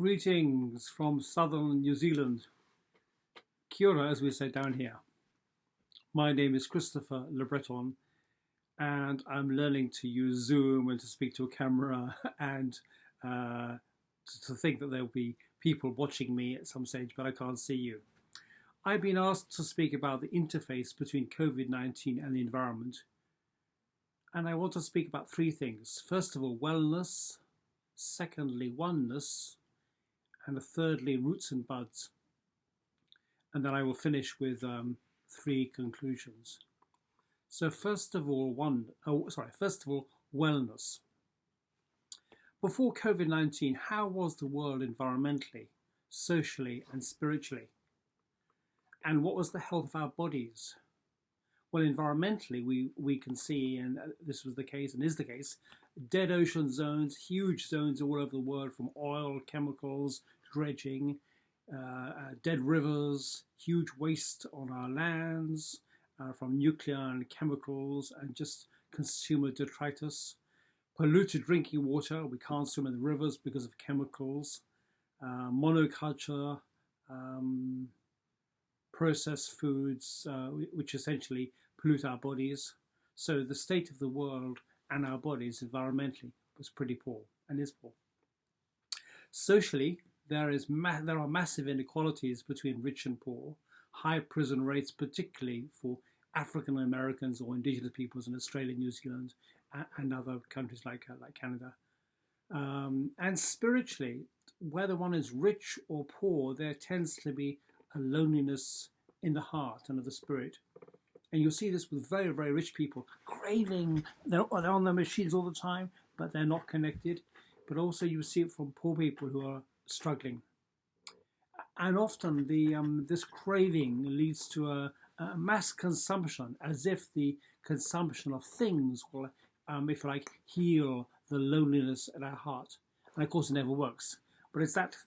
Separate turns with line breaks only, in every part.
Greetings from southern New Zealand. Kia ora, as we say down here. My name is ChrisLeBreton, and I'm learning to use Zoom and to speak to a camera and to think that there will be people watching me at some stage, but I can't see you. I've been asked to speak about the interface between COVID-19 and the environment, and I want to speak about three things. First of all, wellness. Secondly, oneness. And thirdly, roots and buds. And then I will finish with three conclusions. So first of all, wellness. Before COVID-19, how was the world environmentally, socially, and spiritually? And what was the health of our bodies? Well, environmentally, we can see, and this was the case and is the case, dead ocean zones, huge zones all over the world, from oil, chemicals, dredging, dead rivers, huge waste on our lands, from nuclear and chemicals, and just consumer detritus. Polluted drinking water, we can't swim in the rivers because of chemicals. Monoculture, processed foods, which essentially pollute our bodies. So the state of the world and our bodies environmentally was pretty poor and is poor. Socially, there are massive inequalities between rich and poor, high prison rates, particularly for African Americans or indigenous peoples in Australia, New Zealand, and other countries like Canada. And spiritually, whether one is rich or poor, there tends to be a loneliness in the heart and of the spirit. And you'll see this with very, very rich people, craving, they're on their machines all the time, but they're not connected. But also you see it from poor people who are struggling. And often this craving leads to a mass consumption, as if the consumption of things will, if you like, heal the loneliness in our heart. And of course it never works. But it's that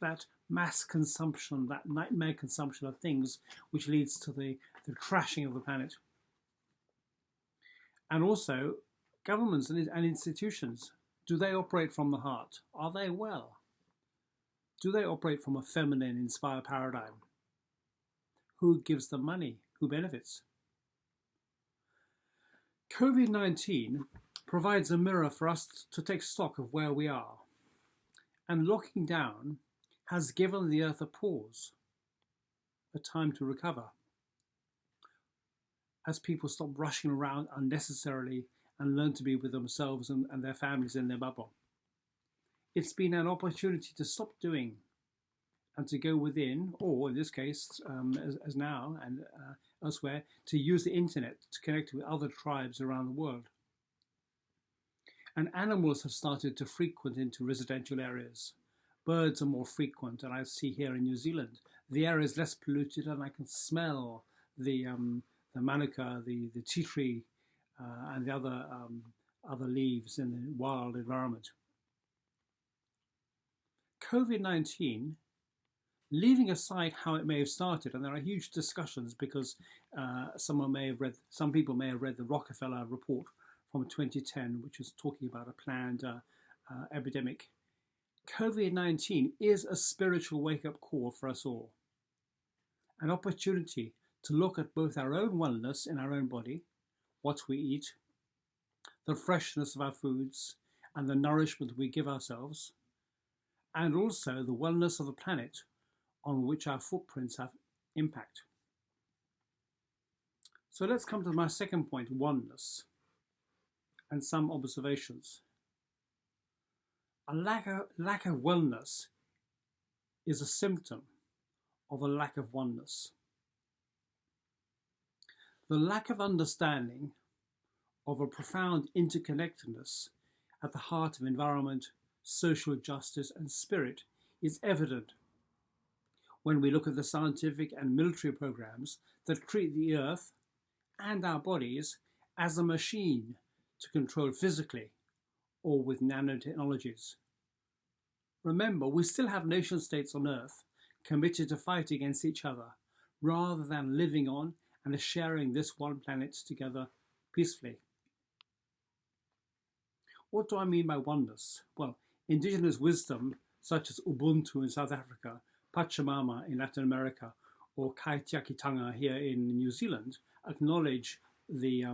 mass consumption, that nightmare consumption of things, which leads to the trashing of the planet. And also, governments and institutions, do they operate from the heart? Are they well? Do they operate from a feminine inspired paradigm? Who gives them money? Who benefits? COVID-19 provides a mirror for us to take stock of where we are. And looking down has given the earth a pause, a time to recover, as people stop rushing around unnecessarily and learn to be with themselves and their families in their bubble. It's been an opportunity to stop doing and to go within, or in this case, as now and elsewhere, to use the internet to connect with other tribes around the world. And animals have started to frequent into residential areas. Birds are more frequent, and I see here in New Zealand, the air is less polluted, and I can smell the manuka, the tea tree, and the other leaves in the wild environment. COVID-19, leaving aside how it may have started, and there are huge discussions because some people may have read the Rockefeller report from 2010, which was talking about a planned epidemic. COVID-19 is a spiritual wake-up call for us all, an opportunity to look at both our own wellness in our own body, what we eat, the freshness of our foods, and the nourishment we give ourselves, and also the wellness of the planet on which our footprints have impact. So let's come to my second point, oneness, and some observations. A lack of wellness is a symptom of a lack of oneness. The lack of understanding of a profound interconnectedness at the heart of environment, social justice, and spirit is evident when we look at the scientific and military programs that treat the earth and our bodies as a machine to control physically or with nanotechnologies. Remember, we still have nation states on earth committed to fight against each other rather than living on and sharing this one planet together peacefully. What do I mean by oneness? Well, indigenous wisdom such as Ubuntu in South Africa, Pachamama in Latin America, or Kaitiakitanga here in New Zealand, acknowledge the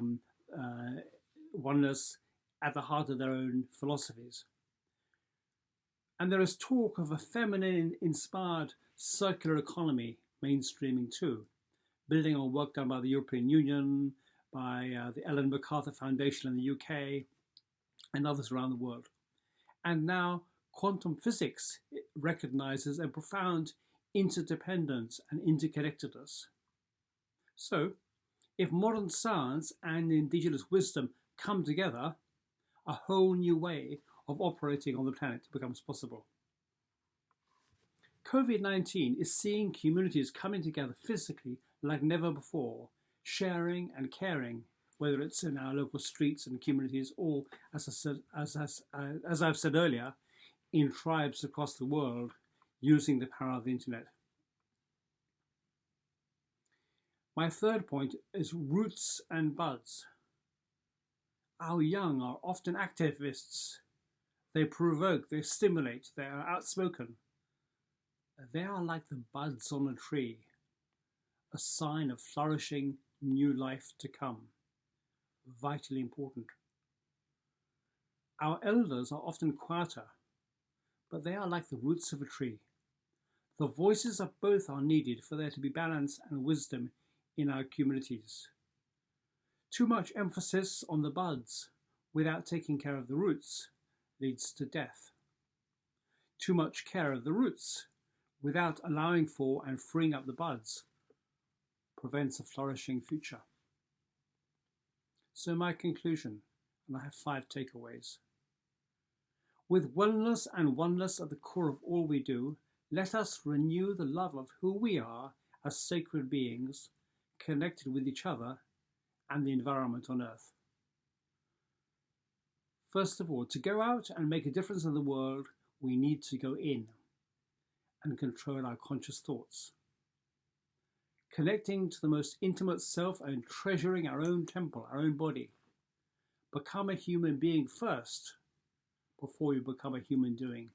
oneness at the heart of their own philosophies. And there is talk of a feminine-inspired circular economy mainstreaming too, building on work done by the European Union, by the Ellen MacArthur Foundation in the UK, and others around the world. And now quantum physics recognizes a profound interdependence and interconnectedness. So, if modern science and indigenous wisdom come together, a whole new way of operating on the planet becomes possible. COVID-19 is seeing communities coming together physically like never before, sharing and caring, whether it's in our local streets and communities or, as I've said earlier, in tribes across the world using the power of the internet. My third point is roots and buds. Our young are often activists. They provoke, they stimulate, they are outspoken. They are like the buds on a tree, a sign of flourishing new life to come. Vitally important. Our elders are often quieter, but they are like the roots of a tree. The voices of both are needed for there to be balance and wisdom in our communities. Too much emphasis on the buds without taking care of the roots leads to death. Too much care of the roots without allowing for and freeing up the buds prevents a flourishing future. So my conclusion, and I have 5 takeaways. With wellness and oneness at the core of all we do, let us renew the love of who we are as sacred beings, connected with each other and the environment on Earth. First of all, to go out and make a difference in the world, we need to go in and control our conscious thoughts. Connecting to the most intimate self and treasuring our own temple, our own body. Become a human being first before you become a human doing.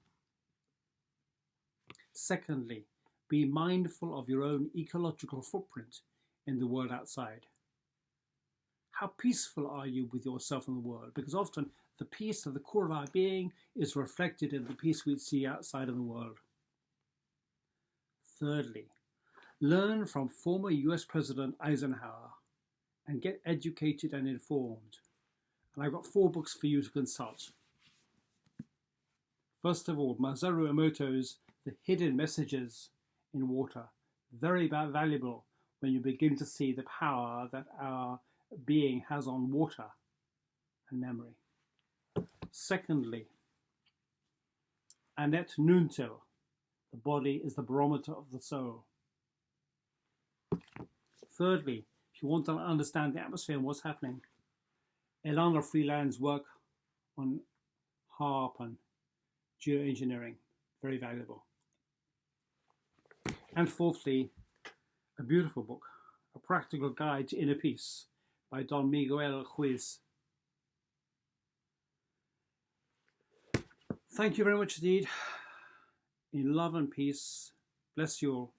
Secondly, be mindful of your own ecological footprint in the world outside. How peaceful are you with yourself and the world? Because often the peace at the core of our being is reflected in the peace we see outside of the world. Thirdly, learn from former US President Eisenhower and get educated and informed. And I've got 4 books for you to consult. First of all, Masaru Emoto's The Hidden Messages in Water. Very valuable when you begin to see the power that our being has on water and memory. Secondly, Annette Nuntil, The Body is the Barometer of the Soul. Thirdly, if you want to understand the atmosphere and what's happening, Elana Freeland's work on HAARP and geoengineering, very valuable. And fourthly, a beautiful book, A Practical Guide to Inner Peace by Don Miguel Ruiz. Thank you very much indeed. In love and peace, bless you all.